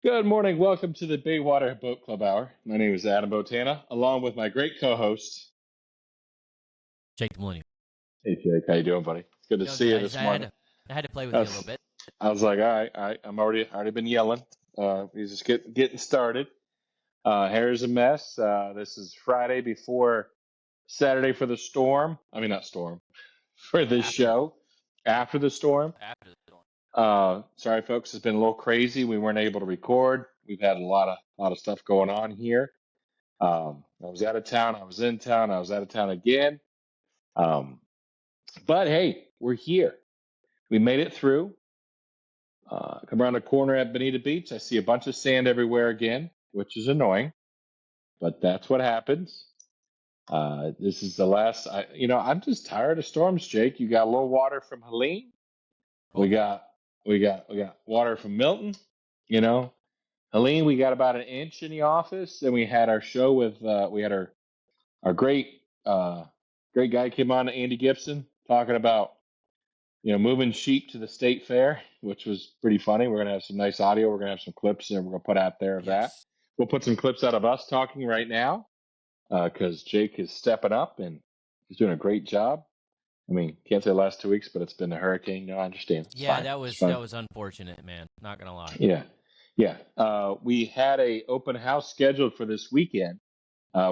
Good morning. Welcome to the Bwbch Boat Club Hour. My name is Adam Botana, along with my great co-host. Jake the Millennial. Hey, Jake. How you doing, buddy? It's good to Doing see good. you I just this I had morning. to I had to play with I you a little was, bit. I was like, all right, I'm already been yelling. He's just getting started. Hair's a mess. This is Friday before Saturday for the storm. I mean, not storm for this After show. After the storm. after the storm. Sorry, folks. It's been a little crazy. We weren't able to record. We've had a lot of stuff going on here. I was out of town. I was in town. I was out of town again. Um, but hey, we're here. We made it through. Come around the corner at Bonita Beach. I see a bunch of sand everywhere again, which is annoying, but that's what happens. This is the last. I'm just tired of storms, Jake. You got low water from Helene. Oh We yeah. got we got water from Milton. You know, Helene. We got about an inch in the office, and we had our show with we had our great guy came on, Andy Gibson, talking about moving sheep to the state fair, which was pretty funny. We're gonna have some nice audio. We're gonna have some clips, and we're gonna put out there of that. Yes. We'll put some clips out of us talking right now because Jake is stepping up and he's doing a great job. I mean, can't say the last 2 weeks, but it's been a hurricane. No, I understand. It's Yeah, fine. that It's was fine. that was unfortunate, man. Not gonna lie. Yeah, yeah. We had a open house scheduled for this weekend.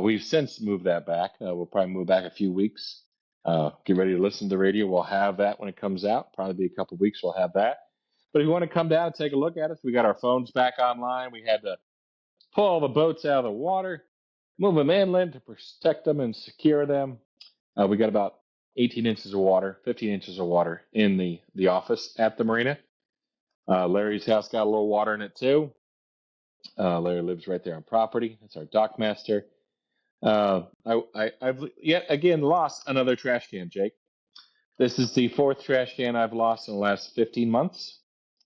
We've since moved that back. We'll probably move back a few weeks. Get ready to listen to the radio. We'll have that when it comes out. Probably be a couple of weeks. We'll have that. But if you want to come down and take a look at us, we got our phones back online. We had to pull all the boats out of the water, move them inland to protect them and secure them. We got about 18 inches of water, 15 inches of water in the office at the marina. Larry's house got a little water in it too. Larry lives right there on property. That's our dock master. I've yet again lost another trash can, Jake. This is the fourth trash can I've lost in the last 15 months.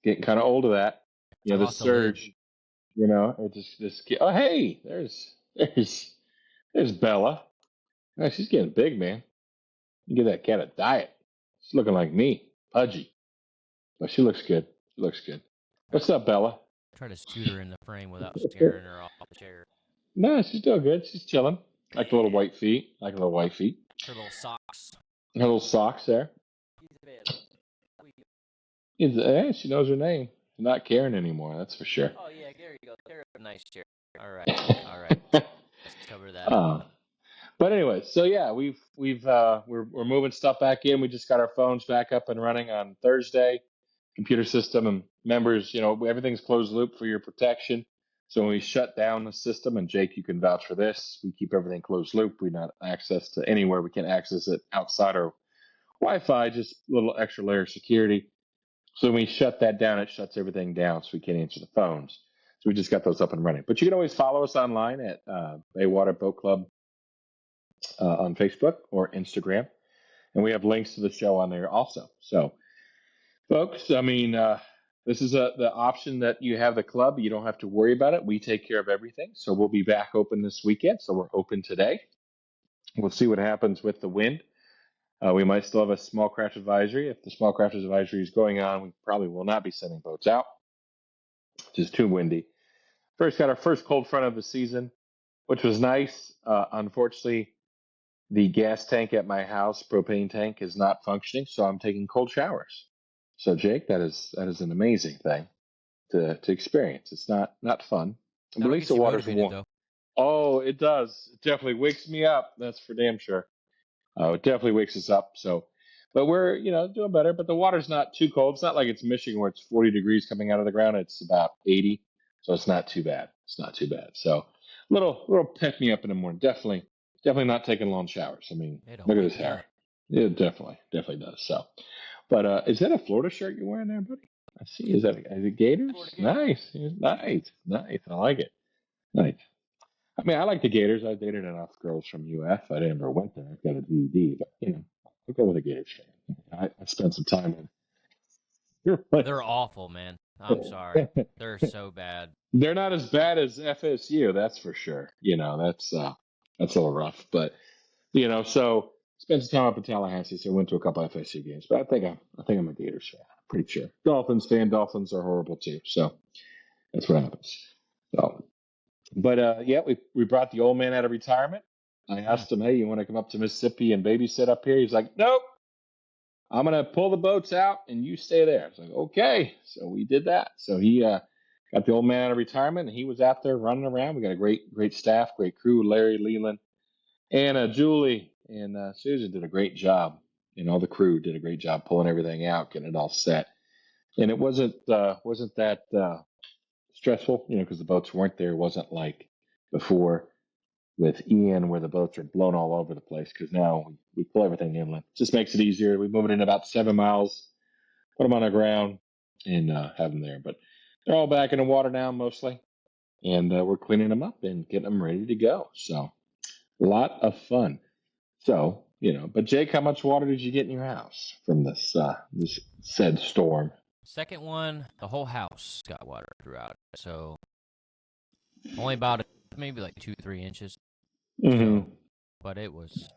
Getting kind of old of that. I The lost a lid. surge. It just. Oh, hey, there's Bella. Oh, she's getting big, man. You give that cat a diet. She's looking like me, pudgy, but she looks good. She looks good. Try What's up, Bella? try to scoot her in the frame without scaring her off the chair. No, she's doing good. She's chilling. Like the little white feet. Like the little white feet. Her little socks. Her little socks there. She knows her name. Not Karen anymore, that's for sure. Oh yeah, there you go. There, nice chair. All right, all right. Let's cover that uh, up. but anyway, so yeah, we're moving stuff back in. We just got our phones back up and running on Thursday. Computer system and members, everything's closed loop for your protection. So when we shut down the system, and Jake, you can vouch for this, we keep everything closed loop. We not access to anywhere. We can access it outside our Wi-Fi, just a little extra layer of security. So when we shut that down, it shuts everything down, so we can't answer the phones. So we just got those up and running. But you can always follow us online at Bwbch Boat Club on Facebook or Instagram, and we have links to the show on there also. So, folks, I mean, this is the option that you have the club. You don't have to worry about it. We take care of everything. So we'll be back open this weekend. So we're open today. We'll see what happens with the wind. We might still have a small craft advisory. If the small craft advisory is going on, we probably will not be sending boats out. It's just too windy. First, got our first cold front of the season, which was nice. Unfortunately, the gas tank at my house, propane tank, is not functioning, so I'm taking cold showers. So, Jake, that is an amazing thing to experience. It's not fun, but at That'll least get the you water's motivated warm. though. Oh, it does. It definitely wakes me up. That's for damn sure. It definitely wakes us up. So, but we're doing better. But the water's not too cold. It's not like it's Michigan where it's 40 degrees coming out of the ground. It's about 80, so it's not too bad. It's not too bad. So, little pick me up in the morning. Definitely not taking long showers. I mean, It'll look at wake this you hair. up. It definitely does. So, but is that a Florida shirt you're wearing there, buddy? I see. Is it Gators? Florida Gator. Nice. I like it. Nice. I mean, I like the Gators. I dated enough girls from UF. I never went there. I've got a GED, but I'll go with a Gators fan. I spent some time in your They're place. awful, man. I'm sorry. They're so bad. They're not as bad as FSU, that's for sure. That's a little rough, but so spent some time up in Tallahassee, so I went to a couple FSU games. But I think I'm a Gators fan. I'm pretty sure. Dolphins fan. Dolphins are horrible too. So That's what happens. So, but yeah, we brought the old man out of retirement. I Mm. asked him, hey, you want to come up to Mississippi and babysit up here? He's like, nope. I'm gonna pull the boats out and you stay there. I was like, okay. So we did that. So he got the old man out of retirement and he was out there running around. We got a great staff, great crew. Larry, Leland, Anna, Julie, and Susan did a great job. And all the crew did a great job pulling everything out, getting it all set. And it wasn't that stressful, because the boats weren't there. It wasn't like before with Ian where the boats are blown all over the place because now we pull everything inland. Just makes it easier. We move it in about 7 miles, put them on the ground, and have them there. But they're all back in the water now mostly, and we're cleaning them up and getting them ready to go. So a lot of fun. So but Jake, how much water did you get in your house from this said storm? Second one, the whole house got water throughout. So only about maybe like 2-3 inches. Mm-hmm. So, but it was.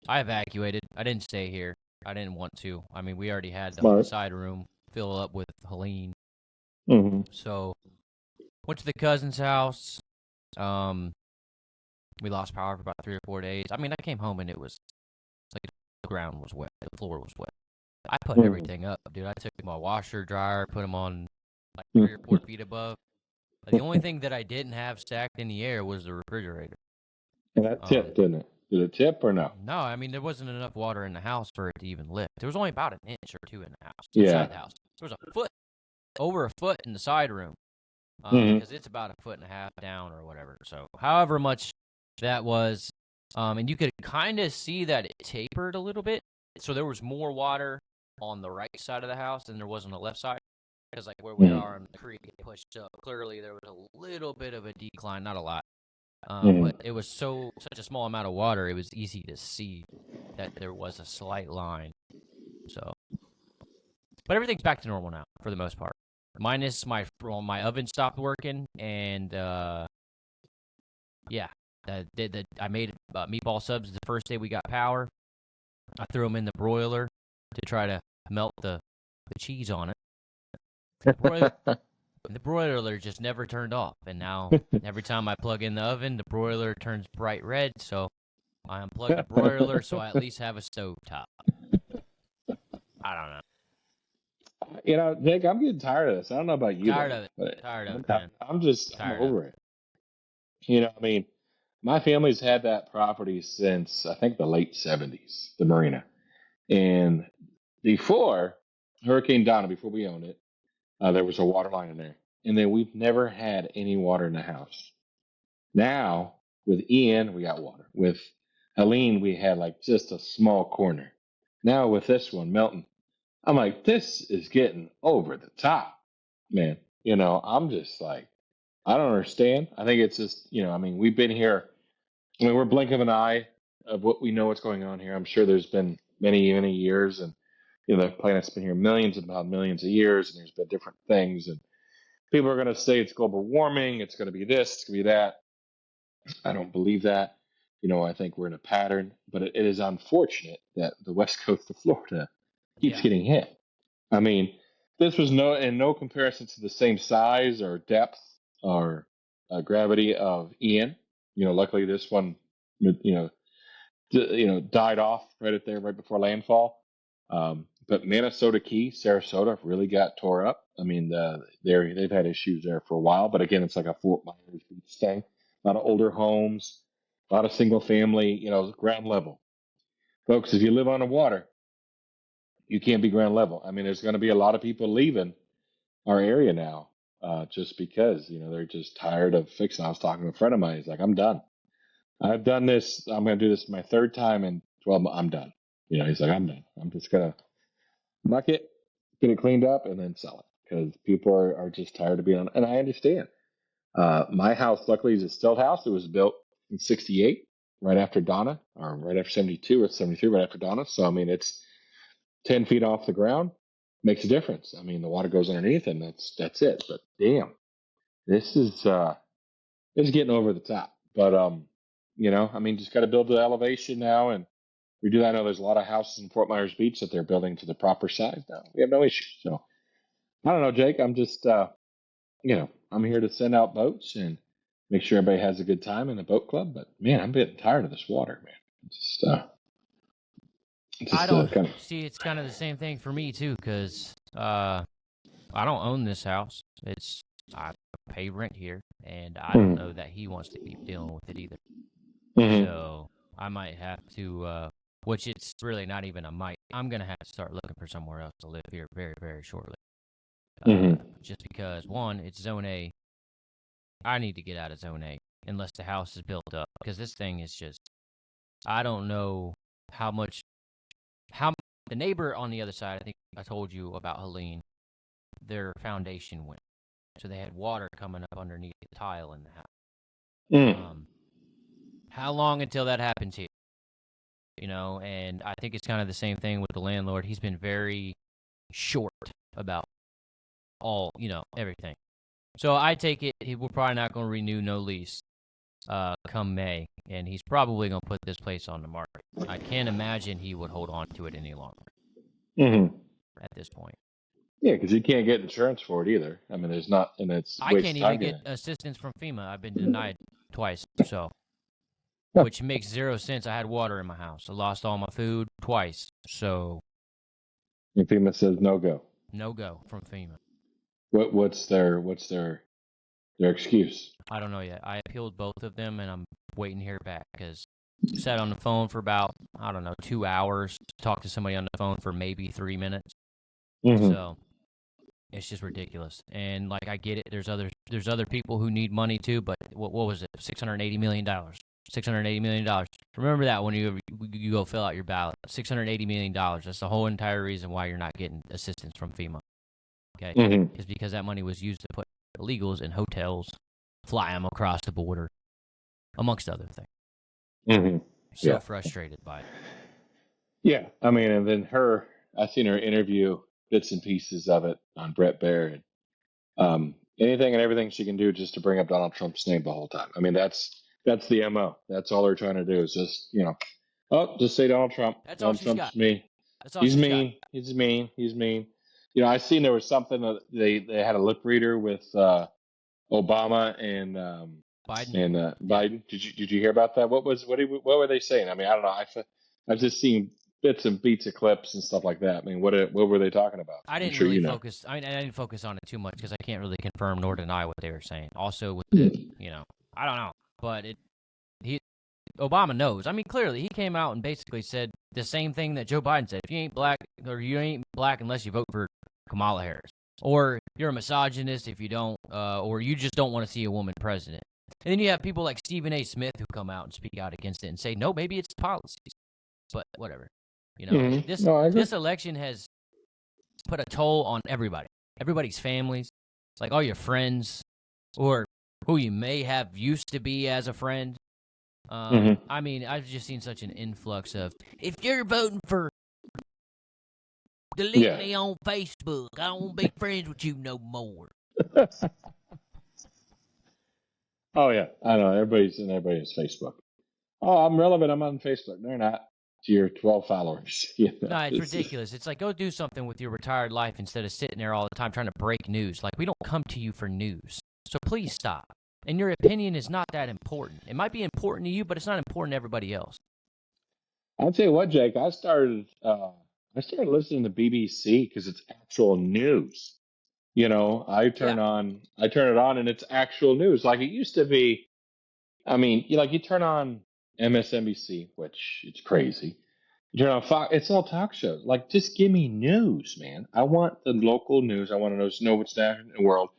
I evacuated. I didn't stay here. I didn't want to. I mean, we already had the Smart. side room fill up with Helene. Mm-hmm. So went to the cousin's house. Um, we lost power for about 3 or 4 days. I mean, I came home and it was like the ground was wet, the floor was wet. I put Mm-hmm. everything up, dude. I took my washer, dryer, put them on like Mm-hmm. 3 or 4 feet above. The only thing that I didn't have stacked in the air was the refrigerator. And that tipped, didn't it? Did it tip or no? No, I mean, there wasn't enough water in the house for it to even lift. There was only about an inch or two in the house, Yeah. inside the house. There was a foot, over a foot in the side room, Mm-hmm. because it's about 1.5 feet down or whatever. So, however much that was, and you could kind of see that it tapered a little bit. So there was more water on the right side of the house than there was on the left side. Because like where we Mm-hmm. are on the creek, it pushed up. Clearly, there was a little bit of a decline, not a lot. Mm-hmm. But it was such a small amount of water, it was easy to see that there was a slight line. So, but everything's back to normal now for the most part. Minus my oven stopped working, and yeah, I made meatball subs the first day we got power. I threw them in the broiler to try to melt the cheese on it. The broiler just never turned off, and now every time I plug in the oven, the broiler turns bright red. So I unplugged the broiler, so I at least have a stove top. I don't know. Jake, I'm getting tired of this. I don't know about you Tired though, of it. but Tired of it, I'm, man. I'm Tired of it. over it. I mean, my family's had that property since I think the late '70s, the marina, and before Hurricane Donna, before we owned it, there was a water line in there, and then we've never had any water in the house. Now with Ian, we got water. With Helene, we had like just a small corner. Now with this one, Melton, I'm like, this is getting over the top, man. I'm just like, I don't understand. I think it's just, I mean, we've been here. I mean, we're blink of an eye of what we know what's going on here. I'm sure there's been many, many years, and the planet's been here millions upon millions of years, and there's been different things, and people are going to say it's global warming, it's going to be this, it's going to be that. I don't believe that. I think we're in a pattern, but it is unfortunate that the west coast of Florida keeps Yeah. getting hit. I mean, this was no comparison to the same size or depth or gravity of Ian. Luckily this one, died off right at there right before landfall. But Minnesota Key, Sarasota really got tore up. I mean, they've had issues there for a while, but again, it's like a Fort Myers beach thing. A lot of older homes, a lot of single family, ground level. Folks, if you live on the water, you can't be ground level. I mean, there's going to be a lot of people leaving our area now, just because they're just tired of fixing. I was talking to a friend of mine. He's like, "I'm done. I've done this. I'm going to do this my third time in 12 months. I'm done." He's like, "I'm done. I'm just gonna muck it, get it cleaned up, and then sell it because people are just tired of being on." And I understand. My house, luckily, is a stilt house. It was built in '68, right after Donna, or right after '72 or '73, right after Donna. So I mean, it's 10 feet off the ground. Makes a difference. I mean, the water goes underneath, and that's it. But damn, this is getting over the top. But I mean, just got to build the elevation now and redo that. I know there's a lot of houses in Fort Myers Beach that they're building to the proper size now. We have no issue. So I don't know, Jake. I'm just I'm here to send out boats and make sure everybody has a good time in the boat club. But man, I'm getting tired of this water, man. I don't Kind of. see. It's kind of the same thing for me too, because I don't own this house. I pay rent here, and I don't know that he wants to keep dealing with it either. Mm-hmm. So I might have to, which it's really not even a might. I'm gonna have to start looking for somewhere else to live here very, very shortly. Mm-hmm. Just because one, it's Zone A. I need to get out of Zone A unless the house is built up, because this thing is just. I don't know how much. How the neighbor on the other side. I think I told you about Helene. Their foundation went, so they had water coming up underneath the tile in the house. Mm. How long until that happens here? And I think it's kind of the same thing with the landlord. He's been very short about everything. So I take it we're probably not going to renew no lease come May, and he's probably going to put this place on the market. I can't imagine he would hold on to it any longer Mm-hmm. at this point. Yeah, because you can't get insurance for it either. I mean, there's not, and it's I waste can't of time even get getting it. assistance from FEMA. I've been denied twice, so Huh. which makes 0 sense. I had water in my house. I lost all my food twice, so And FEMA says no go. no go from FEMA. What's their excuse? I don't know yet. I appealed both of them, and I'm waiting to hear back because sat on the phone for about, I don't know, 2 hours, talked to somebody on the phone for maybe 3 minutes. Mm-hmm. So it's just ridiculous. And like I get it, there's other people who need money too, but what was it? $680 million. $680 million. Remember that when you go fill out your ballot. $680 million. That's the whole entire reason why you're not getting assistance from FEMA. Okay? Mm-hmm. Is because that money was used to put illegals in hotels, fly them across the border, amongst other things. Mm-hmm. So Yeah. frustrated by it. Yeah. I mean, and then I seen her interview bits and pieces of it on Brett Baer, and anything and everything she can do just to bring up Donald Trump's name the whole time. I mean, that's the MO. That's all they're trying to do is just, just say Donald Trump. That's all Donald she's got. Trump's me. That's all He's she's got. mean. He's mean. He's mean. I seen there was something that they had a lip reader with Obama and Biden. Yeah. Biden. Did you hear about that? What were they saying? I mean, I don't know. I've just seen bits and beats of clips and stuff like that. I mean, what were they talking about? I I'm didn't sure really you know. focus. I didn't focus on it too much because I can't really confirm nor deny what they were saying. Also, with Hmm. I don't know, but Obama knows. I mean, clearly he came out and basically said the same thing that Joe Biden said. If you ain't black, or you ain't black unless you vote for Kamala Harris, or you're a misogynist if you don't, or you just don't want to see a woman president. And then you have people like Stephen A. Smith who come out and speak out against it and say, no, maybe it's policies, but whatever. Mm-hmm. No, I agree. This election has put a toll on everybody's families, like all your friends, or who you may have used to be as a friend. Mm-hmm. I mean, I've just seen such an influx of, if you're voting for delete Yeah. me on Facebook, I don't want to be friends with you no more. Oh yeah, I know. Everybody has Facebook. Oh, I'm relevant. I'm on Facebook. They're not to your 12 followers. No, it's This is. ridiculous. It's like, go do something with your retired life instead of sitting there all the time trying to break news. Like, we don't come to you for news. So please stop. And your opinion is not that important. It might be important to you, but it's not important to everybody else. I'll tell you what, Jake. I started listening to BBC because it's actual news. Yeah. I turn it on, and it's actual news. Like it used to be. I mean, you turn on MSNBC, which it's crazy. You turn on Fox, it's all talk shows. Like, just give me news, man. I want the local news. I want to know what's happening in the world.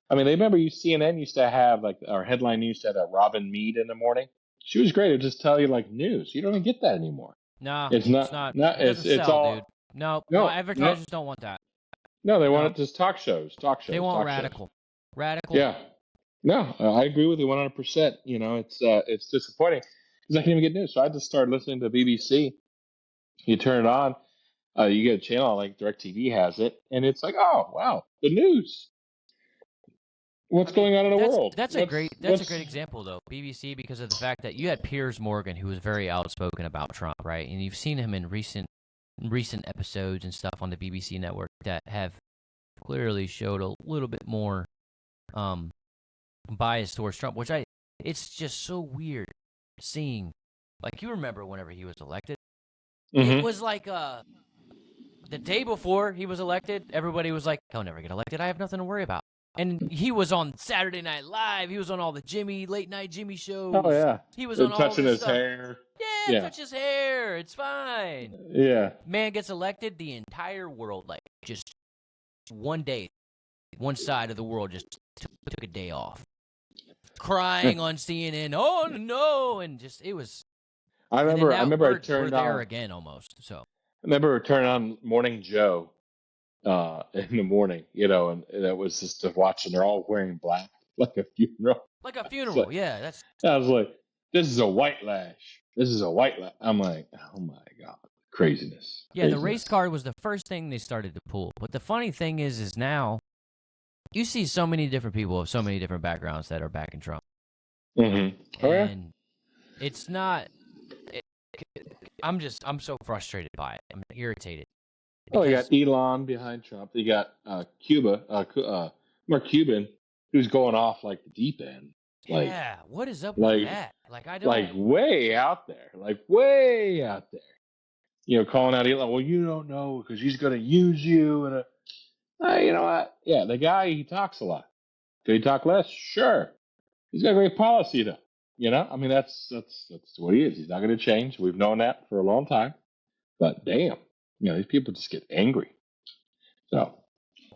I mean, they remember CNN used to have like our headline used to have that Robin Mead in the morning. She was great. It would just tell you like news. You don't even get that anymore. No, It's it's not not. not It doesn't it's sell, dude. all No, no no advertisers don't want that. no. They want No, it just talk shows, talk they shows, want talk shows. radical. Radical. Yeah, no, I agree with you 100%. It's disappointing because I can't even get news. So I just started listening to BBC. You turn it on, you get a channel like DirecTV has it, and it's like, oh wow, the news. I What's mean, going on in the that's world? that's a great that's a What's great example though, BBC, because of the fact that you had Piers Morgan, who was very outspoken about Trump, right? And you've seen him in recent episodes and stuff on the BBC network that have clearly showed a little bit more bias towards Trump, it's just so weird seeing, like, you remember whenever he was elected, it Mm-hmm. was like the day before he was elected, everybody was like, he'll never get elected. I have nothing to worry about. And he was on Saturday Night Live. He was on all the late night Jimmy Oh shows. yeah. He was on all Touching this his stuff. hair. Yeah, Yeah. touch his hair. It's fine. Yeah. Man gets elected, the entire world, like, just one day, one side of the world just took a day off. Crying on CNN. Oh, no. And just, it was. I And then remember. I now remember. I we're turned there on. again almost. So. I remember turning on Morning Joe in the morning, and it was just to watch, and they're all wearing black like a funeral. Like a It's funeral. like, Yeah, that's. I was like, this is a white lash. This is a white lash. I'm like, oh my God. Craziness. Yeah, the race Craziness. card was the first thing they started to pull. But the funny thing is now you see so many different people of so many different backgrounds that are backing Trump. Mm-hmm. Oh, yeah. And it's not. It, I'm so frustrated by it. I'm irritated. Oh, you Because, got Elon behind Trump. You got Cuba, Mark Cuban, who's going off like the deep end. Like, yeah, what is up with like, that? Like, I like don't. way out there. Like, way out there. Calling out Elon. Well, you don't know because he's going to use you. And you know what? Yeah, the guy, he talks a lot. Could he talk less? Sure. He's got great policy, though. I mean, that's what he is. He's not going to change. We've known that for a long time. But damn, these people just get angry. So,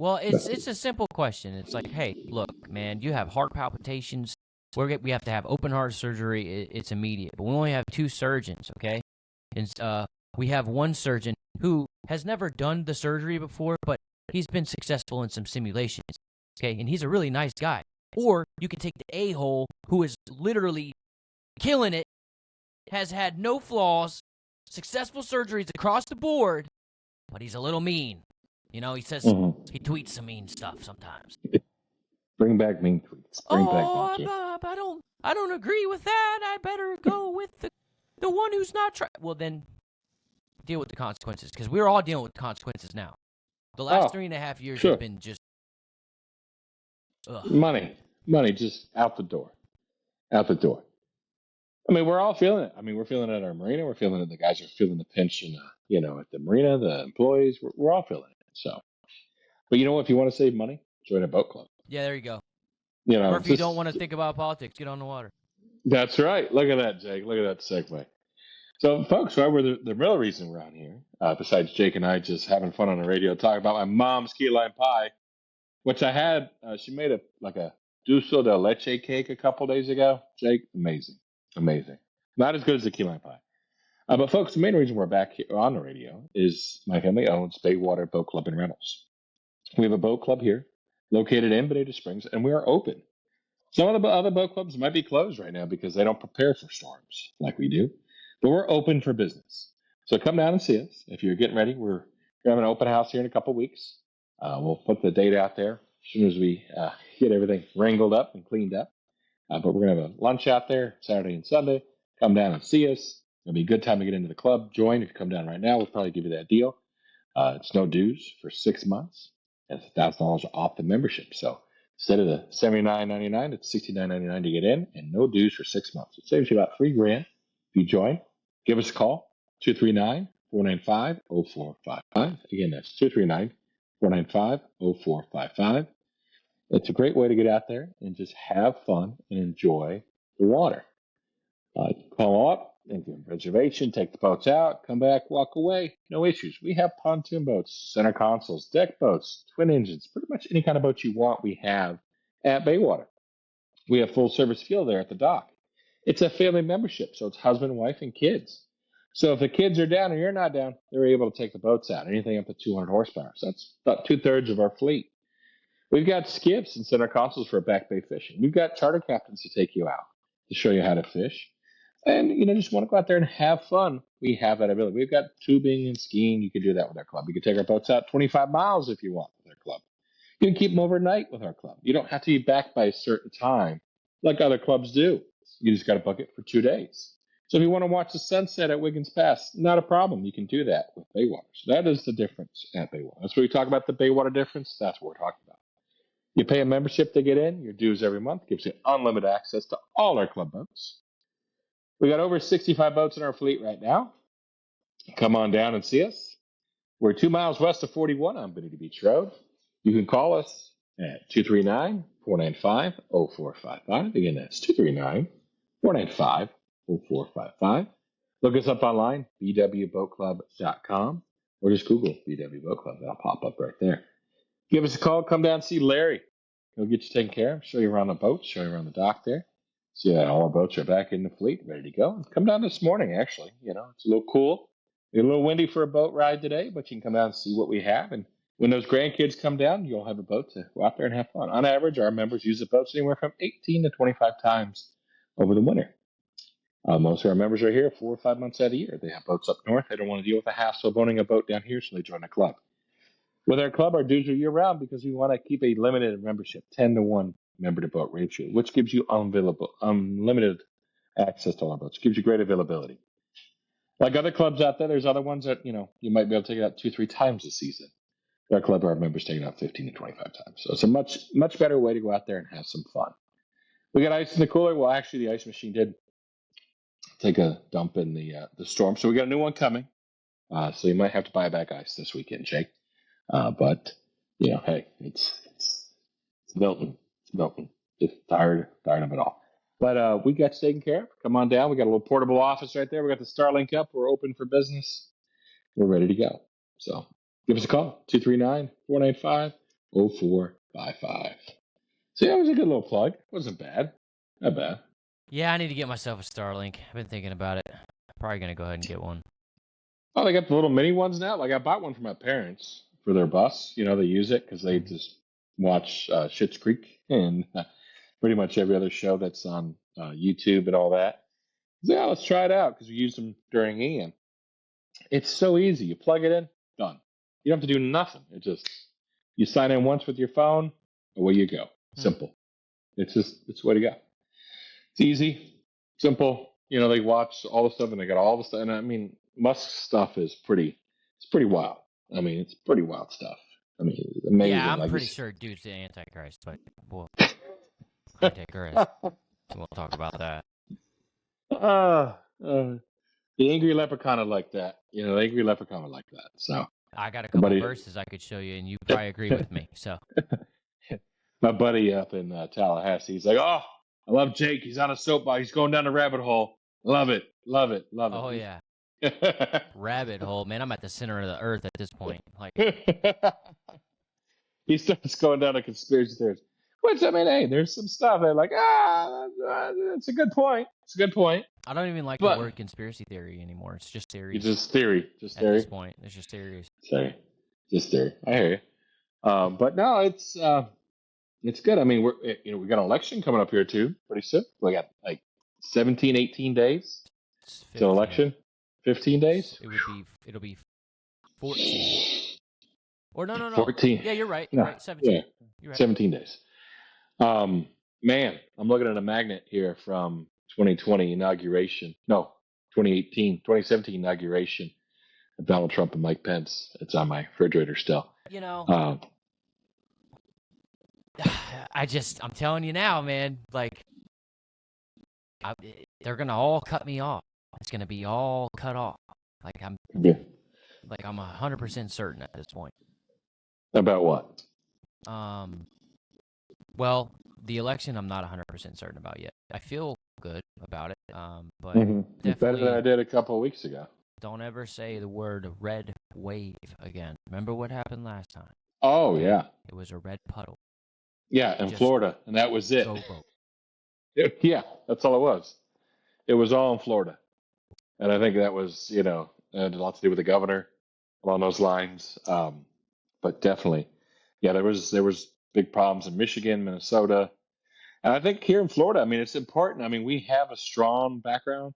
Well, but, it's a simple question. It's like, hey, look, man, you have heart palpitations. We have to have open heart surgery. It's immediate. But we only have 2 surgeons, okay? And we have one surgeon who has never done the surgery before, but he's been successful in some simulations, okay? And he's a really nice guy. Or you can take the a-hole who is literally killing it, has had no flaws, successful surgeries across the board, but he's a little mean. He says he tweets some mean stuff sometimes. bring back mean tweets. Bring back mean tweets. I don't agree with that. I better go with the one who's not trying. Well, then deal with the consequences, because we're all dealing with consequences now. The last 3.5 years have been just money just out the door, out the door. I mean, we're all feeling it. I mean, we're feeling it at our marina. We're feeling it. The guys are feeling the pinch, at the marina. The employees, we're all feeling it. So, but if you want to save money, join a boat club. Yeah, there you go. You know, Or if you don't want to think about politics, get on the water. That's right. Look at that, Jake. Look at that segue. So, folks, right, the real reason we're on here, besides Jake and I just having fun on the radio, talking about my mom's key lime pie, which I had. She made a dulce de leche cake a couple days ago. Jake, amazing, amazing. Not as good as the key lime pie. But folks, the main reason we're back here on the radio is my family owns Baywater Boat Club and Rentals. We have a boat club here, located in Bonita Springs, and we are open. Some of the other boat clubs might be closed right now because they don't prepare for storms like we do, but we're open for business. So come down and see us if you're getting ready. We're having an open house here in a couple weeks. We'll put the date out there as soon as we get everything wrangled up and cleaned up. But we're going to have a lunch out there Saturday and Sunday. Come down and see us. It'll be a good time to get into the club. Join. If you come down right now, we'll probably give you that deal. It's no dues for 6 months. It's $1,000 off the membership. So instead of the $79.99, it's $69.99 to get in, and no dues for 6 months. It saves you about $3,000 if you join. Give us a call, 239-495-0455. Again, that's 239-495-0455. It's a great way to get out there and just have fun and enjoy the water. Call up and get a reservation, take the boats out, come back, walk away. No issues. We have pontoon boats, center consoles, deck boats, twin engines, pretty much any kind of boat you want, we have at Baywater. We have full service fuel there at the dock. It's a family membership, so it's husband, wife, and kids. So if the kids are down and you're not down, they're able to take the boats out, anything up to 200 horsepower. So that's about 2/3 of our fleet. We've got skiffs and center consoles for back bay fishing. We've got charter captains to take you out to show you how to fish. And, just want to go out there and have fun. We have that ability. We've got tubing and skiing. You can do that with our club. You can take our boats out 25 miles if you want with our club. You can keep them overnight with our club. You don't have to be back by a certain time like other clubs do. You just got to book it for 2 days. So if you want to watch the sunset at Wiggins Pass, not a problem. You can do that with Baywater. So that is the difference at Baywater. That's what we talk about, the Baywater difference. That's what we're talking about. You pay a membership to get in. Your dues every month gives you unlimited access to all our club boats. We got over 65 boats in our fleet right now. Come on down and see us. We're 2 miles west of 41 on Bwbch Road. You can call us at 239-495-0455. Again, that's 239-495-0455. Look us up online, bwboatclub.com, or just Google BW Boat Club. That'll pop up right there. Give us a call. Come down and see Larry. He'll get you taken care of. Show you around the boat. Show you around the dock there. See that all our boats are back in the fleet, ready to go. Come down this morning, actually. It's a little cool. It's a little windy for a boat ride today, but you can come down and see what we have. And when those grandkids come down, you'll have a boat to go out there and have fun. On average, our members use the boats anywhere from 18 to 25 times over the winter. Most of our members are here 4 or 5 months out of the year. They have boats up north. They don't want to deal with the hassle of owning a boat down here, so they join the club. With our club, our dues are year-round because we want to keep a limited membership, 10-to-1 member-to-boat ratio, which gives you unlimited access to all our boats. Gives you great availability. Like other clubs out there, there's other ones that, you might be able to take it out 2-3 times a season. Our club, our members take it out 15 to 25 times. So it's a much, much better way to go out there and have some fun. We got ice in the cooler. Well, actually, the ice machine did take a dump in the storm. So we got a new one coming. So you might have to buy back ice this weekend, Jake. But hey, it's Milton. It's Milton. Just tired of it all. But we got you taken care of. Come on down. We got a little portable office right there. We got the Starlink up. We're open for business. We're ready to go. So give us a call. 239-495-0455. So it was a good little plug. Wasn't bad. Not bad. Yeah, I need to get myself a Starlink. I've been thinking about it. Probably gonna go ahead and get one. Oh, they got the little mini ones now. Like I bought one for my parents for their bus. They use it because they just watch Schitt's Creek and pretty much every other show that's on YouTube and all that. So, yeah, let's try it out because we used them during Ian. It's so easy. You plug it in, done. You don't have to do nothing. You sign in once with your phone, away you go. Simple. It's the way to go. It's easy, simple. They watch all the stuff and they got all the stuff. And I mean, Musk's stuff is pretty wild. I mean, it's pretty wild stuff. I mean, it's amazing. Yeah, I'm pretty sure dude's the Antichrist, but Antichrist. We'll talk about that. The angry leprechaun would like that. The angry leprechaun would like that. So I got a couple verses I could show you, and you probably agree with me. So my buddy up in Tallahassee, he's like, "Oh, I love Jake. He's on a soapbox. He's going down the rabbit hole. Love it, love it, love it." Oh yeah, rabbit hole, man. I'm at the center of the earth at this point. Like he starts going down a conspiracy theories. Which I mean, hey, there's some stuff they're like, it's a good point. It's a good point. I don't even like the word conspiracy theory anymore. It's just theories. It's just theory. Just theory. At this point, it's just theories. Sorry. Just theory. I hear you. But no, it's good. I mean, we got an election coming up here too, pretty soon. We got like 17, 18 days till election. 15 days. It'll be 14. Or no. 14. Yeah, you're right. You're right. 17. Yeah. You're right. 17 days. Man, I'm looking at a magnet here from 2020 inauguration. No, 2017 inauguration of Donald Trump and Mike Pence. It's on my refrigerator still. I'm telling you now, man, like, they're going to all cut me off. It's going to be all cut off. Like, I'm 100% certain at this point. About what? Well, the election, I'm not 100% certain about yet. I feel good about it, but definitely better than I did a couple of weeks ago. Don't ever say the word red wave again. Remember what happened last time? Oh, yeah. It was a red puddle. Yeah, in Florida, and that was it. Go vote. Yeah, that's all it was. It was all in Florida. And I think that was, had a lot to do with the governor along those lines. But definitely, yeah, there was big problems in Michigan, Minnesota. And I think here in Florida, I mean, it's important. I mean, we have a strong background.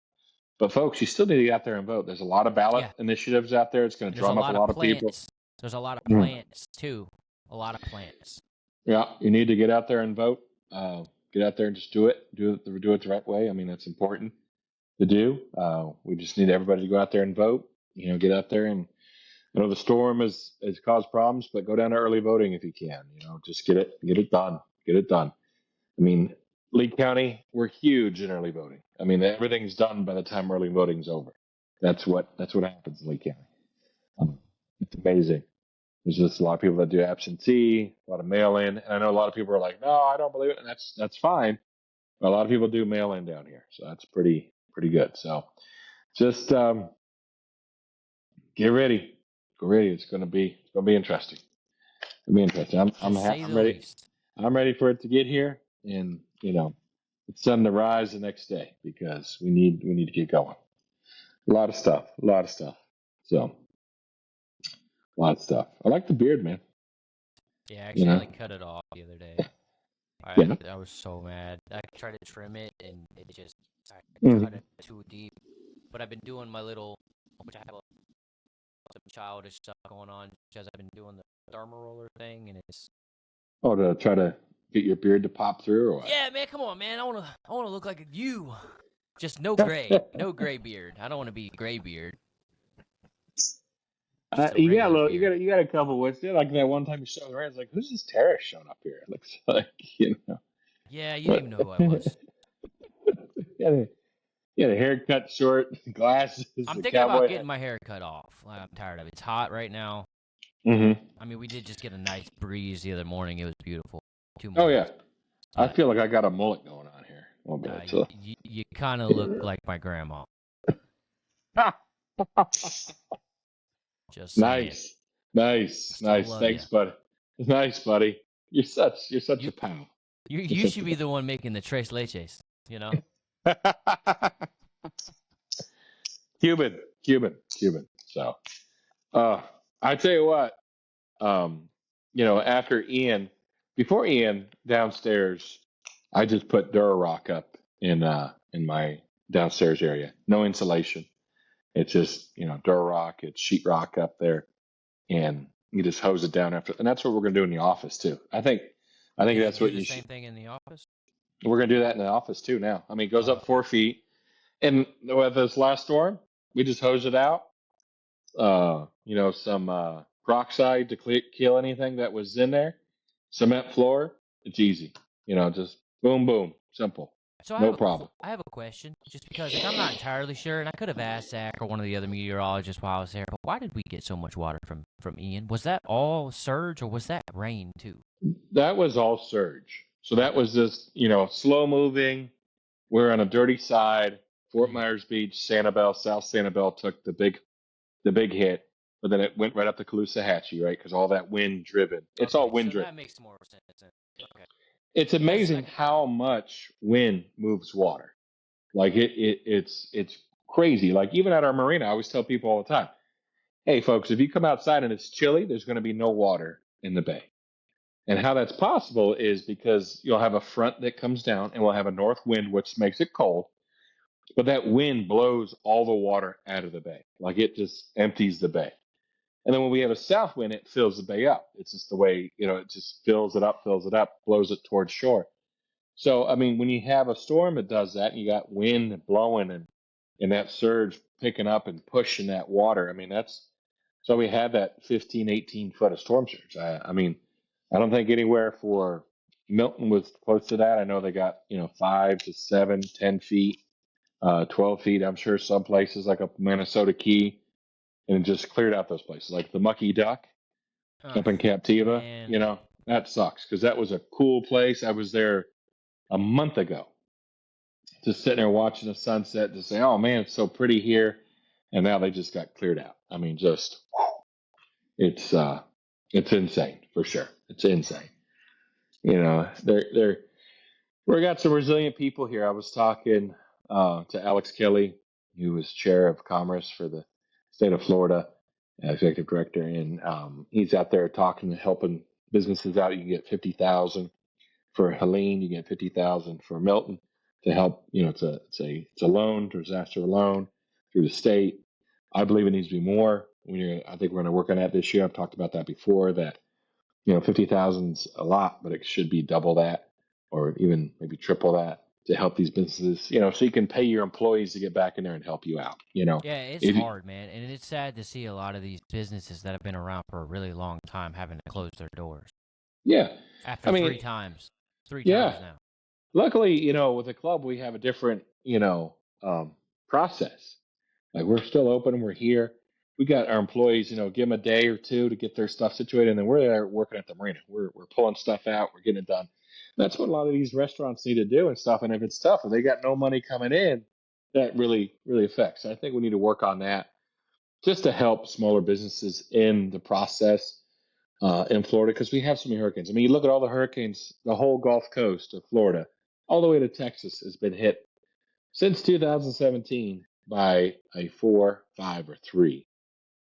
But, folks, you still need to get out there and vote. There's a lot of ballot initiatives out there. It's going to drum up a lot of people. There's a lot of plants, too. A lot of plants. Yeah, you need to get out there and vote. Get out there and just do it. Do it the right way. I mean, that's important to do. We just need everybody to go out there and vote. Get out there and I know the storm has caused problems, but go down to early voting if you can. Just get it done. Get it done. I mean, Lee County, we're huge in early voting. I mean, everything's done by the time early voting's over. That's what happens in Lee County. It's amazing. There's just a lot of people that do absentee, a lot of mail in, and I know a lot of people are like, "No, I don't believe it," and that's fine. But a lot of people do mail in down here, so that's pretty good. So just get ready, go ready. It's gonna be interesting. It'll be interesting. To say I'm the ready. least. I'm ready for it to get here, and it's sun to rise the next day because we need to get going. A lot of stuff. So a lot of stuff. I like the beard, man. Yeah, I You know. accidentally cut it off the other day. Yeah. I was so mad. I tried to trim it, and I cut Mm-hmm. it too deep. But I've been doing my little, which I have some childish stuff going on because I've been doing the thermal roller thing, and it's Oh, to try to get your beard to pop through or yeah, man, come on, man. I wanna look like you. Just what? no gray beard. I don't want to be gray beard. Uh, Just a you got a regular little, beard. you got a couple. What's it like that one time you showed around? It's like, who's this terrorist showing up here? It looks like Yeah, you didn't what? even know who I was. Yeah, the haircut short, glasses, I'm the thinking about cowboy getting hat. my hair cut off. Like, I'm tired of it. It's hot right now. Mm-hmm. I mean, we did just get a nice breeze the other morning. It was beautiful. 2 Oh yeah, minutes. I But feel like I got a mullet going on here a little bit. So. you kind of look like my grandma. Just saying. Nice, Still nice. love you. Thanks, buddy. Nice, buddy. You're such You a pal. You're you such should be the one making the tres leches. You know. a Cuban. So, uh, I tell you what. Um, after Ian, before Ian downstairs, I just put Durarock up in my downstairs area. No insulation. It's just Durarock. It's sheetrock up there, and you just hose it down after. And that's what we're gonna do in the office too. I think Did you that's do what the you same should. thing in the office? We're gonna do that in the office too now. I mean, it goes Oh, up okay. 4 feet, and with this last storm, we just hose it out. Some peroxide to kill anything that was in there. Cement floor, it's easy. Just boom, boom, simple, So no problem. I have a question, just because like I'm not entirely sure, and I could have asked Zach or one of the other meteorologists while I was there. But why did we get so much water from Ian? Was that all surge or was that rain too? That was all surge. So that Okay. was just slow moving. We're on a dirty side. Fort Mm. Myers Beach, Sanibel, South Sanibel took the big hit, but then it went right up to Caloosahatchee, right? Because all that wind driven. It's all Okay, wind so driven. that makes more sense. Okay. It's Because amazing how much wind moves water. Like it's crazy. Like even at our marina, I always tell people all the time, "Hey, folks, if you come outside and it's chilly, there's going to be no water in the bay." And how that's possible is because you'll have a front that comes down, and we'll have a north wind, which makes it cold. But that wind blows all the water out of the bay, like it just empties the bay. And then when we have a south wind, it fills the bay up. It's just the way it just fills it up, blows it towards shore. So, I mean, when you have a storm, it does that. And you got wind blowing and that surge picking up and pushing that water. I mean, that's so we had that 15, 18 foot of storm surge. I mean, I don't think anywhere for Milton was close to that. I know they got, 5 to 7, 10 feet, 12 feet. I'm sure some places like up Minnesota Key and it just cleared out those places like the Mucky Duck up in Captiva. man, That sucks because that was a cool place. I was there a month ago, just sitting there watching the sunset, just saying, "Oh man, it's so pretty here." And now they just got cleared out. I mean, just it's it's insane for sure. It's insane. They're we got some resilient people here. I was talking to Alex Kelly, who was chair of commerce for the state of Florida, executive director, and he's out there talking and helping businesses out. You can get 50,000 for Helene, you get 50,000 for Milton to help. It's a loan, disaster loan through the state. I believe it needs to be more. I think we're going to work on that this year. I've talked about that before. That 50,000's a lot, but it should be double that, or even maybe triple that. to help these businesses, so you can pay your employees to get back in there and help you out. Yeah, it's If hard, man, and it's sad to see a lot of these businesses that have been around for a really long time having to close their doors yeah, after I mean, three yeah. times now. Luckily, with the club we have a different, um, process. Like we're still open, we're here. We got our employees, give them a day or two to get their stuff situated, and then we're there working at the marina. We're pulling stuff out, we're getting it done. That's what a lot of these restaurants need to do and stuff. And if it's tough, if they got no money coming in, that really really affects. I think we need to work on that just to help smaller businesses in the process in Florida because we have so many hurricanes. I mean, you look at all the hurricanes, the whole Gulf Coast of Florida, all the way to Texas has been hit since 2017 by a 4, 5, or 3.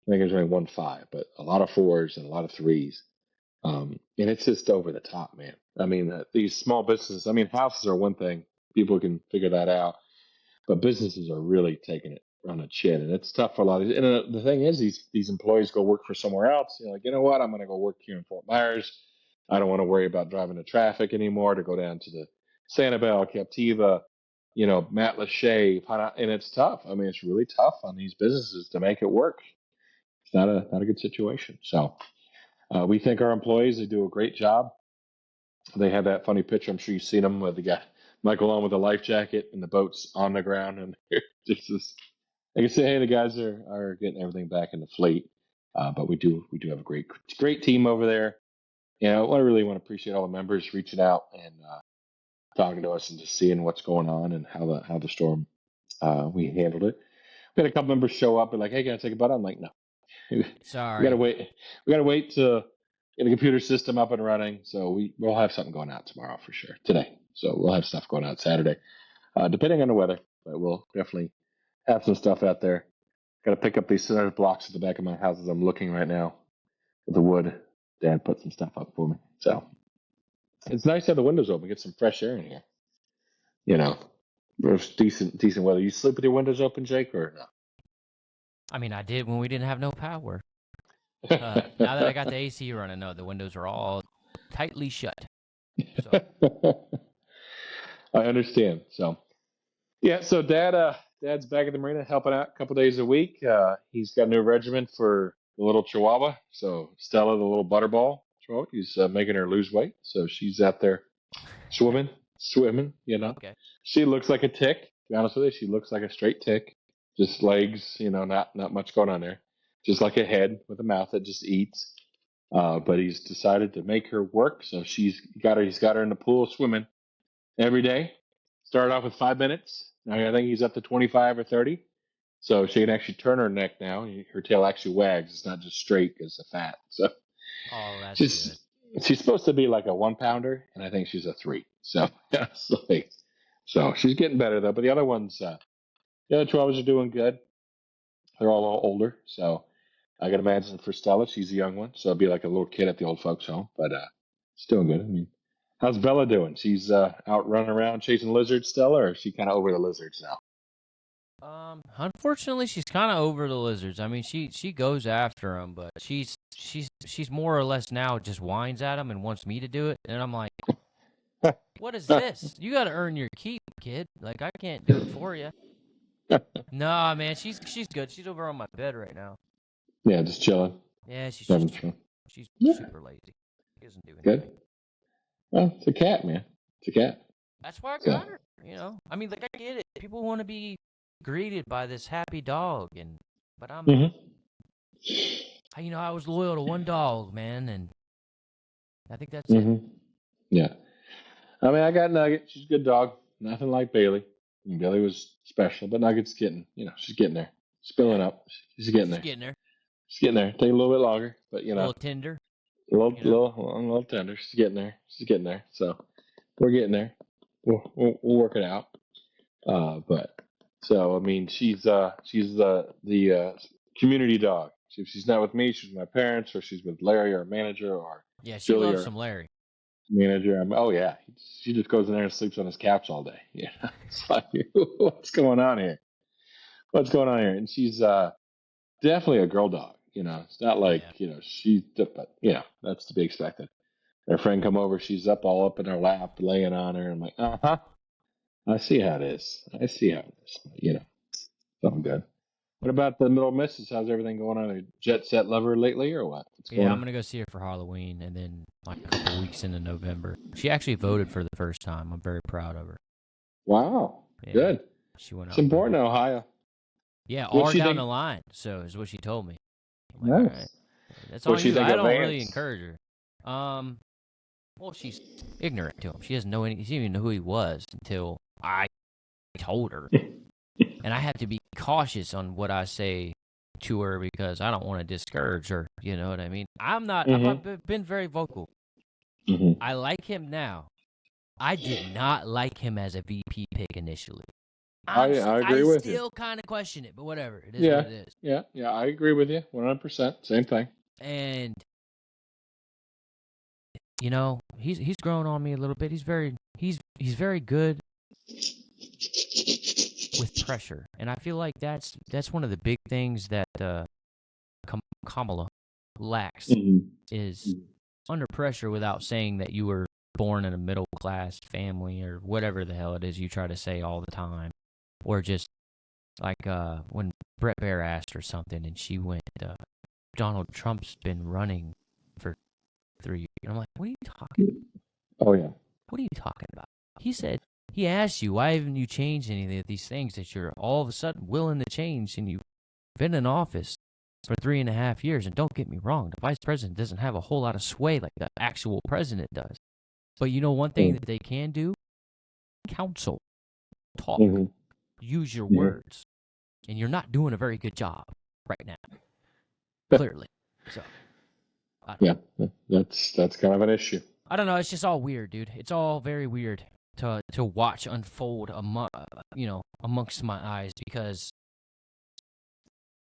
I think there's only one 5, but a lot of 4s and a lot of 3s. And it's just over the top, man. I mean, these small businesses, I mean, houses are one thing. People can figure that out. But businesses are really taking it on the chin, and it's tough for a lot of. And the thing is, these employees go work for somewhere else. Like, you know what? I'm going to go work here in Fort Myers. I don't want to worry about driving the traffic anymore to go down to the Sanibel, Captiva, Matt Lachey, and it's tough. I mean, it's really tough on these businesses to make it work. It's not a good situation. So we thank our employees. They do a great job. They had that funny picture. I'm sure you've seen them with the guy Michael on with a life jacket and the boat's on the ground, and just this. I can say, hey, the guys are getting everything back in the fleet, but we do have a great team over there. I really want to appreciate all the members reaching out and talking to us and just seeing what's going on and how the storm we handled it. We had a couple members show up and like, hey, can I take a butt? I'm like, no, we gotta Sorry. wait. We gotta wait to get the computer system up and running. So we'll have something going out tomorrow for sure. Today, so we'll have stuff going out Saturday, depending on the weather. But we'll definitely have some stuff out there. Got to pick up these center blocks at the back of my house as I'm looking right now with the wood. Dad put some stuff up for me, so it's nice to have the windows open, get some fresh air in here. You know, it's decent weather. You sleep with your windows open, Jake, or I mean, I did when we didn't have no power. no? Now that I got the AC running, no, the windows are all tightly shut. So I understand. So yeah, so dad's back at the marina helping out a couple days a week. He's got a new regimen for the little Chihuahua. So Stella, the little butterball Chihuahua, he's making her lose weight. So she's out there swimming. okay. She looks like a tick. To be honest with you, she looks like a straight tick. Just legs, not much going on there. Just like a head with a mouth that just eats. But he's decided to make her work. So he's got her in the pool swimming every day. Started off with 5 minutes. Now I think he's up to 25 or 30. So she can actually turn her neck now. Her tail actually wags. It's not just straight because the fat. So Oh, that's good. she's she's supposed to be like a 1 pounder, and I think she's a 3. So yeah, so she's getting better though. But the other ones, the other 12s are doing good. They're all a little older. So I can imagine for Stella, she's a young one. So it'll be like a little kid at the old folks' home. But she's doing good. I mean, how's Bella doing? She's out running around chasing lizards, Stella, or is she kind of over the lizards now? Unfortunately, she's kind of over the lizards. I mean, she goes after them, but she's more or less now just whines at them and wants me to do it, and I'm like, what is this? You got to earn your keep, kid. Like I can't do it for you. Nah, man, she's good. She's over on my bed right now. Yeah, just chilling, Yeah, she's having just fun. she's Yeah, super lazy. She doesn't do good. anything. Well, it's a cat, man. It's a cat. That's why I So, got her. I mean, like I get it. People want to be greeted by this happy dog, but hmm I was loyal to one dog, man, and I think that's it. hmm yeah. I mean, I got Nugget. She's a good dog. Nothing like Bailey. I mean, Bailey was special, but Nugget's she's getting there. Yeah, Spilling up. She's getting she's there. getting there. She's getting there. Take a little bit longer, but A little tender, a little, you know. little tender. She's getting there. She's getting there. So we're getting there. We'll work it out. But so I mean, she's the community dog. If she's not with me, she's with my parents, or she's with Larry, our manager, or Yeah, she Billy, loves our some Larry. manager. Oh yeah, she just goes in there and sleeps on his couch all day. Yeah, it's like what's going on here? What's going on here? And she's definitely a girl dog. It's not like Yeah, but that's to be expected. Her friend come over, she's up all up in her lap, laying on her. I'm like, uh huh. I see how it is. I see how it is. You know, something good. What about the Middle Misses? How's everything going on? A jet set lover lately, or what? What's Yeah, going I'm on? gonna go see her for Halloween, and then like a couple weeks into November. She actually voted for the first time. I'm very proud of her. Wow, Yeah, good. she went It's out and important voted. in Ohio. Yeah, What all she down the think? line. So is what she told me. I'm like, all right, Nice. that's What on she you. think I of don't really Vance? encourage her. Well, she's ignorant to him. She doesn't know any. She didn't even know who he was until I told her, and I have to be cautious on what I say to her because I don't want to discourage her. You know what I mean? I'm not. Mm-hmm. been very vocal. Mm-hmm. I like him now. I did not like him as a VP pick initially. I I agree with you. still kind of question it, but whatever. It is what Yeah, it is. yeah. I agree with you 100%. Same thing. And you know, he's grown on me a little bit. He's very good with pressure, and I feel like that's one of the big things that Kamala lacks is Mm-hmm. under pressure without saying that you were born in a middle class family or whatever the hell it is you try to say all the time, or just like when Brett Baer asked her something and she went, Donald Trump's been running for 3 years. And I'm like, what are you talking? Oh yeah. What are you talking about? He said, he asked you, why haven't you changed any of these things that you're all of a sudden willing to change, and you've been in office for 3.5 years. And don't get me wrong, the vice president doesn't have a whole lot of sway like the actual president does. But you know one thing that they can do? Counsel, talk, Mm-hmm. use your Yeah. words. And you're not doing a very good job right now, clearly. So, I don't know. Yeah, that's kind of an issue. I don't know. It's just all weird, dude. It's all very weird to watch unfold amongst my eyes because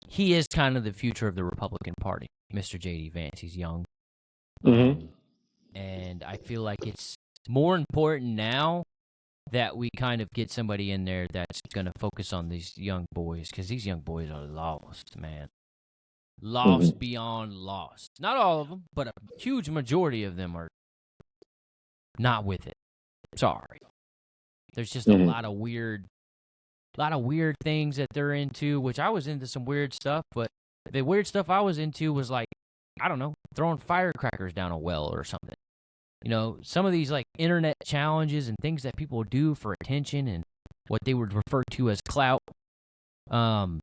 he is kind of the future of the Republican Party, Mr. J.D. Vance. He's young, Mm-hmm. and I feel like it's more important now that we kind of get somebody in there that's gonna focus on these young boys because these young boys are lost, man. Lost Mm-hmm. beyond lost. Not all of them, but a huge majority of them are not with it. Sorry. There's just a Mm-hmm. lot of weird things that they're into, which I was into some weird stuff, but the weird stuff I was into was like, I don't know, throwing firecrackers down a well or something. You know, some of these like internet challenges and things that people do for attention and what they would refer to as clout. Um,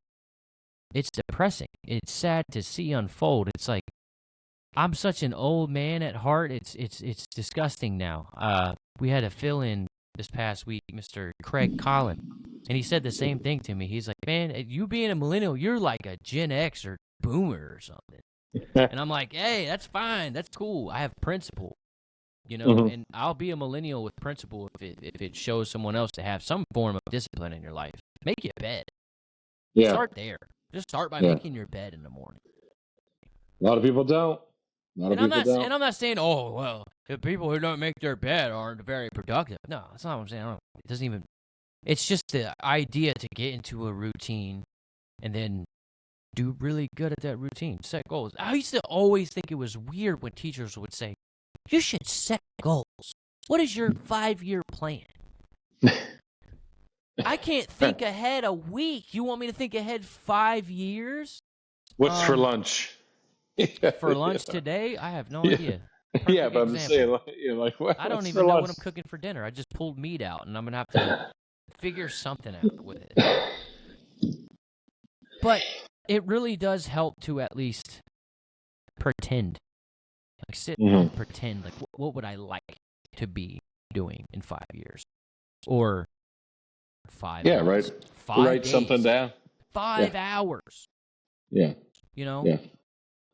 it's depressing. It's sad to see unfold. It's like I'm such an old man at heart. It's disgusting now. We had a fill-in this past week, Mr. Craig Collin, and he said the same thing to me. He's like, "Man, you being a millennial, you're like a Gen X or boomer or something." And I'm like, "Hey, that's fine. That's cool. I have principle, you know, Mm-hmm. and I'll be a millennial with principle if it shows someone else to have some form of discipline in your life. Make your bed. Yeah, Start there. Just start by yeah. making your bed in the morning." A lot of people don't. A lot of people don't. I'm not saying, oh well, the people who don't make their bed aren't very productive. No, that's not what I'm saying. It doesn't even. It's just the idea to get into a routine and then do really good at that routine. Set goals. I used to always think it was weird when teachers would say, "You should set goals. What is your 5-year plan?" I can't think ahead a week. You want me to think ahead 5 years? What's for Um, lunch? for lunch today, I have no Yeah, idea. yeah, Perfect but I'm saying, example. like, like I don't what's for even know lunch? what I'm cooking for dinner. I just pulled meat out, and I'm gonna have to figure something out with it. But it really does help to at least pretend, like sit Mm-hmm. and pretend, like what would I like to be doing in 5 years or 5 Yeah, right. months, five Write something days, down. Yeah, 5 hours. yeah, You know. yeah.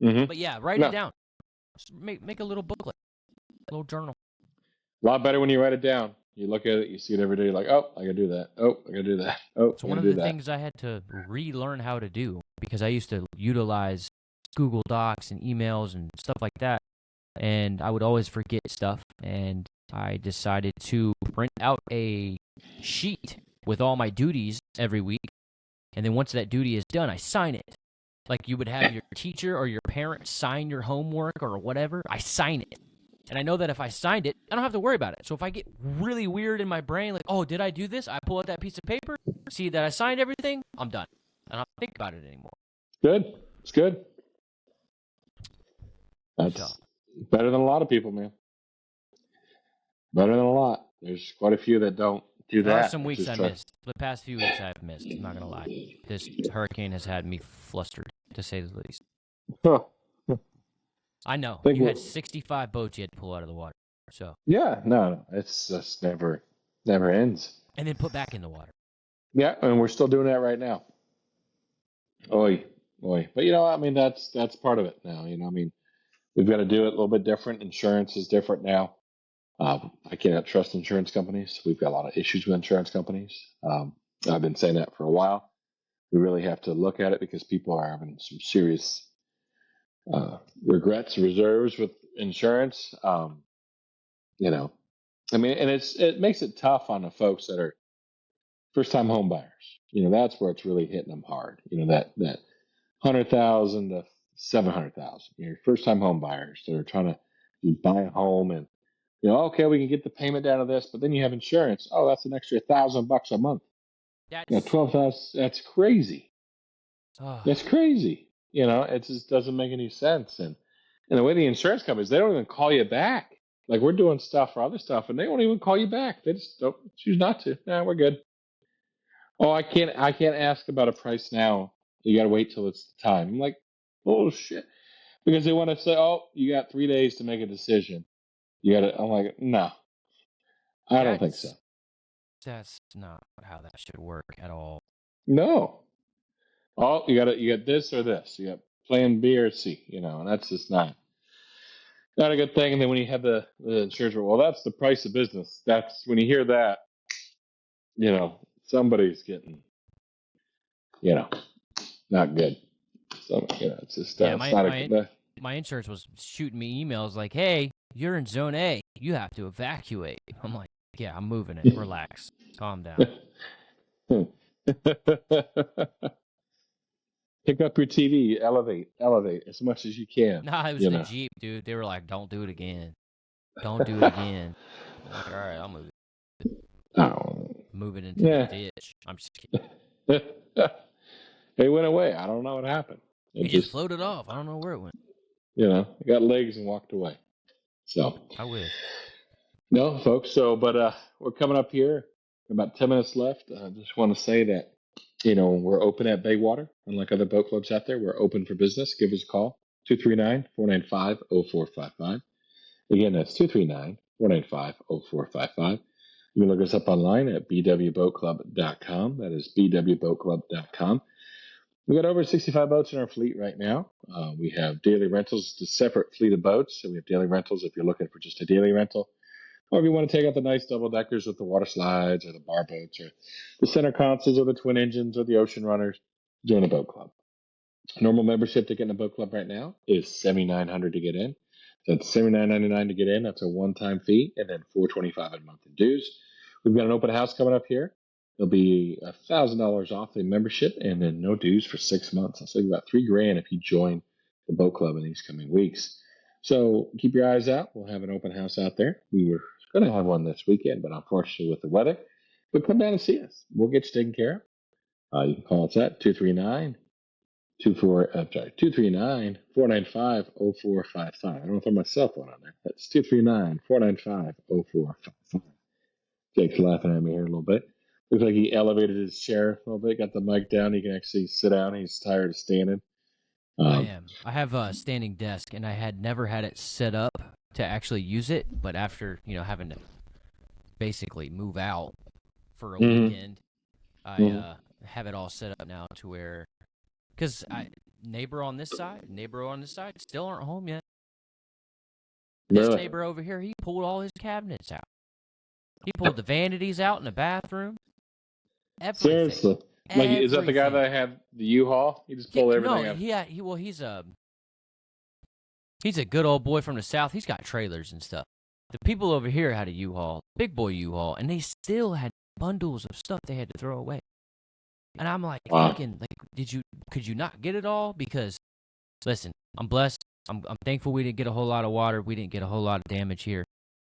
Mm-hmm. But yeah, write it No, down. Make a little booklet, a little journal. a lot better when you write it down. You look at it, you see it every day. You're like, oh, I gotta do that. Oh, I gotta do that. Oh, It's I one gotta of do the that. things I had to relearn how to do because I used to utilize Google Docs and emails and stuff like that. And I would always forget stuff. And I decided to print out a sheet with all my duties every week. And then once that duty is done, I sign it. Like you would have your teacher or your parent sign your homework or whatever. I sign it. And I know that if I signed it, I don't have to worry about it. So if I get really weird in my brain, like, oh, did I do this? I pull out that piece of paper, see that I signed everything, I'm done. I don't have to think about it anymore. Good. It's good. So That's better than a lot of people, man. Better than a lot. There's quite a few that don't do there are that. some Which weeks is I try. missed. The past few weeks I've missed. I'm not going to lie. This hurricane has had me flustered, to say the least. Huh. I know. Think You we're, had 65 boats you had to pull out of the water. So, yeah, no, it's just never ends. and then put back in the water. Yeah, and we're still doing that right now. Oi, oi. But I mean, that's part of it now. I mean, we've got to do it a little bit different. Insurance is different now. I cannot trust insurance companies. We've got a lot of issues with insurance companies. I've been saying that for a while. We really have to look at it because people are having some serious regrets, reserves with insurance. You know, I mean, and it makes it tough on the folks that are first time home buyers. That's where it's really hitting them hard. That 100,000 to 700,000. First time home buyers that are trying to buy a home and okay, we can get the payment down to this, but then you have insurance. Oh, that's an extra $1,000 a month. That's 12,000. That's crazy. oh, That's crazy. It just doesn't make any sense. And the way the insurance companies, they don't even call you back. Like we're doing stuff for other stuff, and they won't even call you back. They just don't choose not to. Nah, we're good. Oh, I can't ask about a price now. You got to wait till it's the time. I'm like, oh shit, because they want to say, oh, you got 3 days to make a decision. You got to. I'm like, no, I don't think so. that's that's not how that should work at all. No. Oh, you got this or this. You got plan B or C. And that's just not a good thing. And then when you have the insurance, well, that's the price of business. That's when you hear that, somebody's getting, you know, not good. So it's just Yeah, it's my not my a. my insurance was shooting me emails like, "Hey, you're in zone A. You have to evacuate." I'm like, "Yeah, I'm moving it. Relax. Calm down." Pick up your TV, elevate as much as you can. Nah, it was You the know. Jeep, dude. They were like, "Don't do it again. Don't do it again." I'm like, "All right, I'll move it. Oh, Move it into the yeah. ditch." I'm just kidding. It went away. I don't know what happened. It It just just, floated off. I don't know where it went. it got legs and walked away. So, I wish. no, folks. So, but we're coming up here. About 10 minutes left. I just want to say that we're open at Baywater. Unlike other boat clubs out there, we're open for business. Give us a call 239-495-0455. Again, that's 239-495-0455. You can look us up online at bwboatclub.com. That is bwboatclub.com. We got over 65 boats in our fleet right now. We have daily rentals, a separate fleet of boats. So we have daily rentals if you're looking for just a daily rental. Or if you want to take out the nice double deckers with the water slides or the bar boats or the center consoles or the twin engines or the ocean runners, join a boat club. Normal membership to get in a boat club right now is $7,900 to get in. That's $79.99 to get in. That's a one-time fee, and then $425 a month in dues. We've got an open house coming up here. There'll be $1,000 off the membership, and then no dues for 6 months. I'll save you about $3,000 if you join the boat club in these coming weeks. So keep your eyes out. We'll have an open house out there. We were going to have one this weekend, but unfortunately with the weather, but come down and see us. We'll get you taken care of. You can call us at 239-495-0455. I don't throw my cell phone on there. That's 239-495-0455. Jake's laughing at me here a little bit. Looks like he elevated his chair a little bit, got the mic down. He can actually sit down. He's tired of standing. I Um, am. I have a standing desk, and I had never had it set up to actually use it. But after having to basically move out for a mm-hmm, weekend, I mm-hmm. have it all set up now to where, because neighbor on this side, still aren't home yet. This Really? neighbor over here, he pulled all his cabinets out. He pulled the vanities out in the bathroom. Everything, Seriously? Like, is that the guy everything. that had the U-Haul? He just Yeah, pulled no, everything out. he's a good old boy from the south. He's got trailers and stuff. The people over here had a U-Haul, big boy U-Haul, and they still had bundles of stuff they had to throw away. And I'm like Wow. thinking, like, could you not get it all? Because listen, I'm blessed. I'm thankful we didn't get a whole lot of water. We didn't get a whole lot of damage here.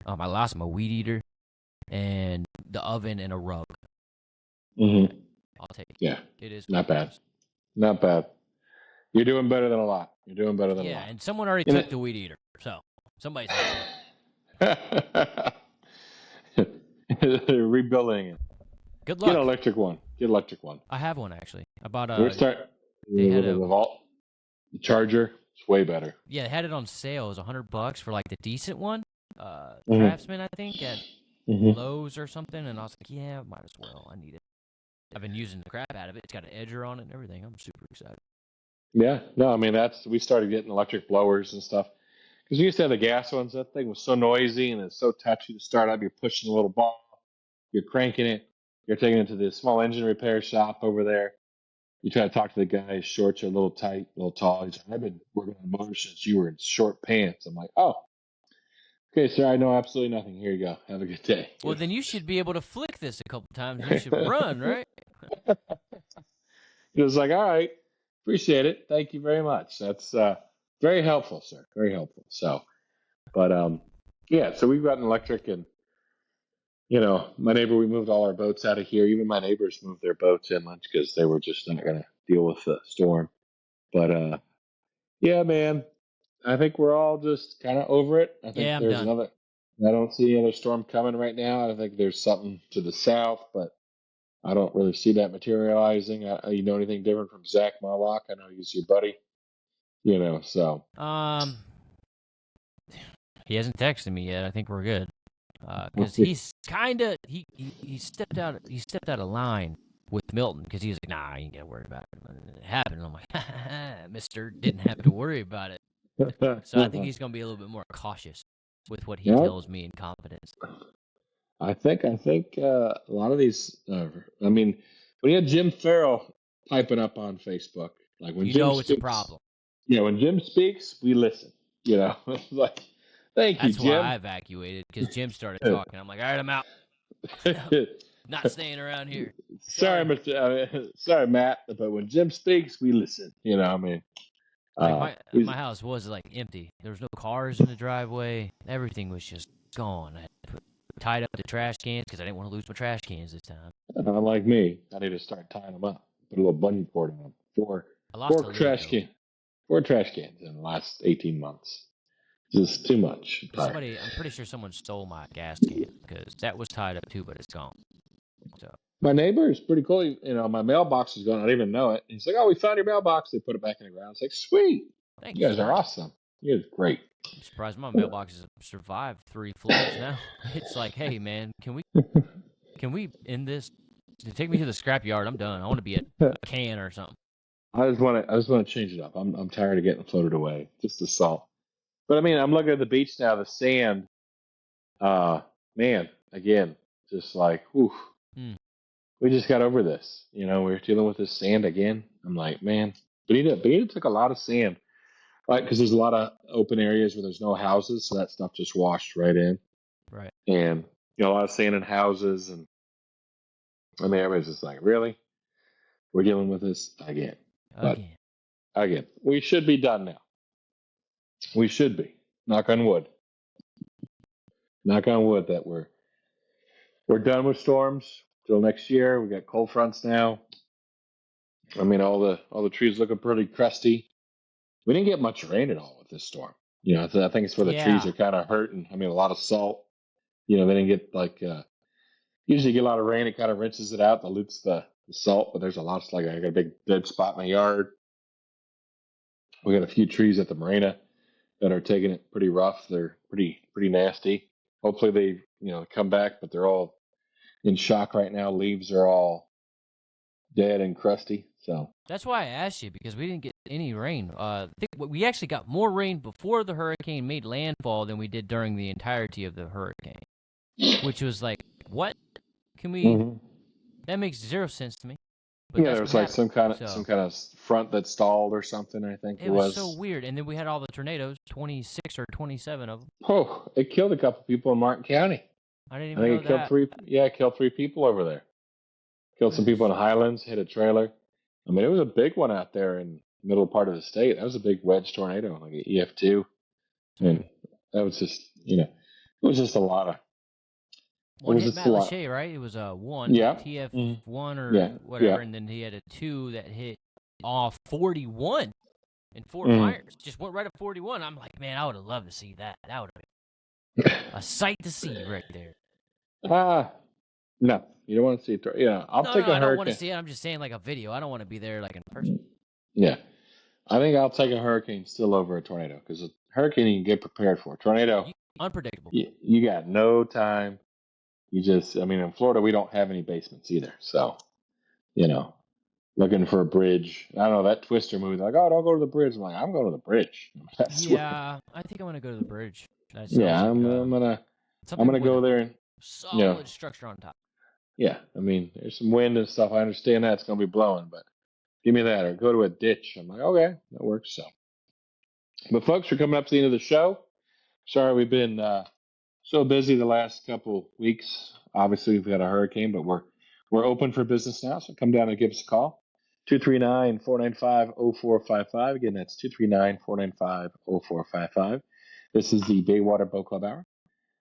I lost my weed eater and the oven and a rug. Mm-hmm. I'll take it. Yeah, It is not what it bad. is. Not bad. You're doing better than a lot. You're doing better than a Yeah, lot. and someone already In took it. the weed eater, so somebody's happy. Rebuilding it. Good Get an luck. electric one. Get an electric one. I have one actually. I bought We're a. start They had the vault, the charger. It's way better. they had it on sale. It was $100 for like the decent one. Mm-hmm. Craftsman, I think, at Mm-hmm. Lowe's or something, and I was like, yeah, might as well. I need it. I've been using the crap out of it. It's got an edger on it and everything. I'm super excited. Yeah. No, I mean we started getting electric blowers and stuff because we used to have the gas ones. That thing was so noisy and it's so touchy to start up. You're pushing a little ball. You're cranking it. You're taking it to the small engine repair shop over there. You try to talk to the guy. His shorts are a little tight, a little tall. He's like, I've been working on motors since you were in short pants. I'm like, oh, okay, sir. I know absolutely nothing. Here you go. Have a good day. Well, then you should be able to flick this a couple times. You should run, right? He was like, all right, appreciate it. Thank you very much. That's very helpful, sir. Very helpful. So, but yeah. So we've got an electric, and my neighbor. We moved all our boats out of here. Even my neighbors moved their boats inland because they were just not going to deal with the storm. But yeah, man. I think we're all just kind of over it. I think Yeah, I'm there's done. another. I don't see another storm coming right now. I think there's something to the south, but I don't really see that materializing. You know anything different from Zach Marlock? I know he's your buddy. So He hasn't texted me yet. I think we're good. Because he's kind of he stepped out of line with Milton because he was like, nah, I ain't gonna worry about it. And it happened. I'm like, Mister didn't have to worry about it. So I think he's gonna be a little bit more cautious with what he yeah, tells me in confidence. I think a lot of these. I mean, when you had Jim Farrell piping up on Facebook, like when You Jim know it's a speaks, problem. when Jim speaks, we listen. Like, thank you, That's why I Jim. evacuated because Jim started talking. I'm like, all right, I'm out. Not staying around here. Sorry, Sorry. sorry, Matt, but when Jim speaks, we listen. I mean, Like uh, my house was like empty. There was no cars in the driveway. Everything was just gone. I had to tied up the trash cans because I didn't want to lose my trash cans this time. unlike me, I need to start tying them up. Put a little bungee cord on them. Four, I lost four a lid trash though. can, four trash cans in the last 18 months. Just too much. I'm pretty sure someone stole my gas can because that was tied up too, but it's gone. So My neighbor is pretty cool. My mailbox is gone. I didn't even know it. He's like, "Oh, we found your mailbox." They put it back in the ground. It's like, "Sweet, you thanks, guys are sir. awesome. You guys are great." I'm surprised my mailbox has survived 3 floods now. It's like, hey man, can we end this? Take me to the scrapyard. I'm done. I want to be at a can or something. I just want to change it up. I'm tired of getting floated away. Just the salt. But I mean, I'm looking at the beach now. The sand. Man, again, just like, whew, Hmm. we just got over this. We're dealing with this sand again. I'm like, man, Benita took a lot of sand, like because there's a lot of open areas where there's no houses, so that stuff just washed right in, Right. and a lot of sand in houses, and I mean, everybody's just like, really, we're dealing with this again, but Again. again, we should be done now. We should be. Knock on wood. Knock on wood that we're done with storms till next year. We got cold fronts now. I mean, all the trees looking pretty crusty. We didn't get much rain at all with this storm. I think it's where the trees Yeah. are kind of hurting. I mean, a lot of salt. They didn't get like usually you get a lot of rain. It kind of rinses it out, dilutes the salt. But there's a lot. Like I got a big dead spot in my yard. We got a few trees at the marina that are taking it pretty rough. They're pretty nasty. Hopefully they come back, but they're all in shock right now. Leaves are all dead and crusty. So That's why I asked you because we didn't get any rain. I think we actually got more rain before the hurricane made landfall than we did during the entirety of the hurricane, which was like, what? Can we? hmm That makes zero sense to me. But yeah, that's there what was like happened. some kind of front that stalled or something. I think it It was so was. weird. And then we had all the tornadoes, 26 or 27 of them. Oh, it killed a couple people in Martin County. I didn't I even think know it killed that. three. Yeah, it killed three people over there. Killed some people in Goodness. Highlands. Hit a trailer. I mean, it was a big one out there in middle part of the state. That was a big wedge tornado, like an EF2. And that was just, it was just a lot of, it One was hit just a Matt lot. Lachey, right? It was a one Yeah. TF1 or Yeah. whatever, Yeah. and then he had a 2 that hit off 41 in Fort Mm. Myers. Just went right at 41. I'm like, man, I would have loved to see that. That would have been a sight to see right there. No, you don't want to see it. I'll No, take a I don't want to hurricane. see it. I'm just saying like a video. I don't want to be there like in person. Yeah. I think I'll take a hurricane still over a tornado because a hurricane you can get prepared for. Tornado, Unpredictable. you got no time. In Florida, we don't have any basements either. So, looking for a bridge. I don't know, that Twister movie, like, oh, don't go to the bridge. I'm like, I'm going to the bridge. That's Yeah, I think I'm gonna go to the bridge. That yeah, sounds like I'm gonna something with go a there and solid structure on top. yeah. There's some wind and stuff. I understand that it's gonna be blowing, but give me that or go to a ditch. I'm like, okay, that works. So, but folks, we're coming up to the end of the show. Sorry, we've been so busy the last couple weeks. Obviously, we've got a hurricane, but we're open for business now. So come down and give us a call. 239-495-0455. Again, that's 239-495-0455. This is the Baywater Boat Club Hour.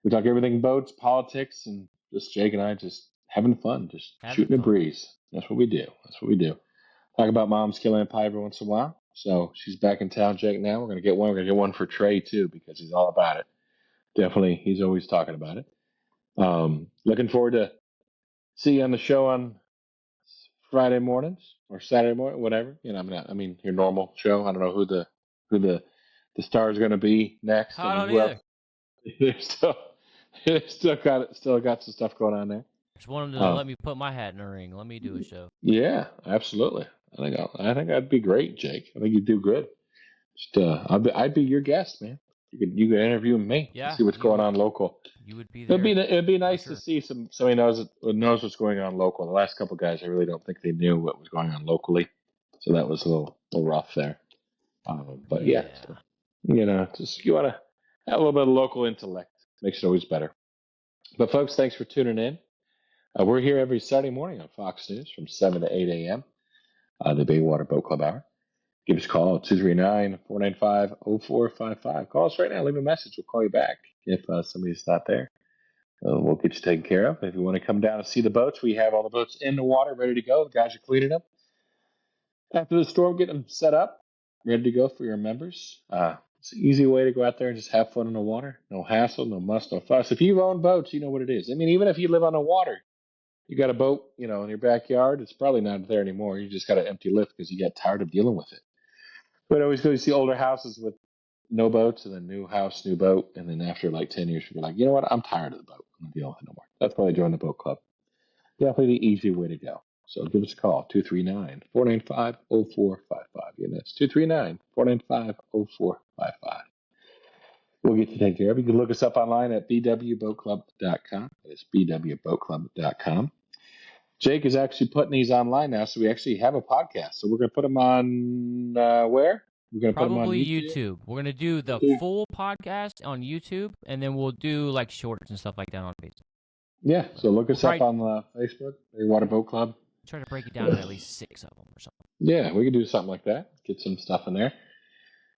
We talk everything boats, politics, and just Jake and I just having fun, just shooting a breeze. That's what we do. Talk about Mom's Killer and Pie every once in a while. So she's back in town, Jake, now. We're going to get one. We're going to get one for Trey, too, because he's all about it. Definitely, he's always talking about it. Looking forward to see you on the show on Friday mornings or Saturday morning, whatever. Your normal show. I don't know who the star is going to be next. I don't either. Still got some stuff going on there. Just want them to let me put my hat in the ring. Let me do a show. Yeah, absolutely. I think that'd be great, Jake. I think you'd do good. Just I'd be your guest, man. You could interview me. Yeah, see what's going on local. You would be there. It'd be nice to see somebody knows what's going on local. The last couple of guys, I really don't think they knew what was going on locally, so that was a little rough there. But yeah, just you want to have a little bit of local intellect. Makes it always better. But folks, thanks for tuning in. We're here every Saturday morning on Fox News from 7 to 8 a.m. The Baywater Boat Club Hour. Give us a call at 239-495-0455. Call us right now. Leave a message. We'll call you back if somebody's not there. We'll get you taken care of. If you want to come down and see the boats, we have all the boats in the water, ready to go. The guys are cleaning them. After the storm, getting them set up, ready to go for your members. It's an easy way to go out there and just have fun in the water. No hassle, no muss, no fuss. If you've owned boats, you know what it is. Even if you live on the water, you got a boat, in your backyard, it's probably not there anymore. You just got an empty lift because you got tired of dealing with it. But I always go to see older houses with no boats and then new house, new boat. And then after like 10 years, you're like, you know what? I'm tired of the boat. I'm not dealing with it no more. That's why I joined the boat club. Definitely the easy way to go. So give us a call, 239-495-0455. Again, that's 239-495-0455. We'll get you taken care of. You can look us up online at bwboatclub.com. It's bwboatclub.com. Jake is actually putting these online now, so we actually have a podcast. So we're going to put them on where? We're going to put them on YouTube. We're going to do the full podcast on YouTube, and then we'll do like shorts and stuff like that on Facebook. Yeah, so look us up on Facebook, Baywater Boat Club. Try to break it down to at least 6 of them or something. Yeah, we can do something like that. Get some stuff in there.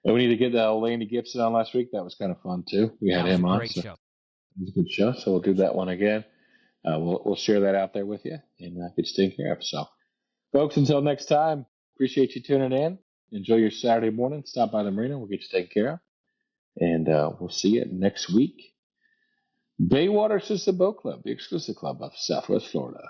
And we need to get Landy Gibson on last week. That was kind of fun, too. We had him on. Great show. It was a good show, so we'll do that one again. We'll share that out there with you and get you taken care of. So, folks, until next time, appreciate you tuning in. Enjoy your Saturday morning. Stop by the marina. We'll get you taken care of. And we'll see you next week. Baywater System Boat Club, the exclusive club of Southwest Florida.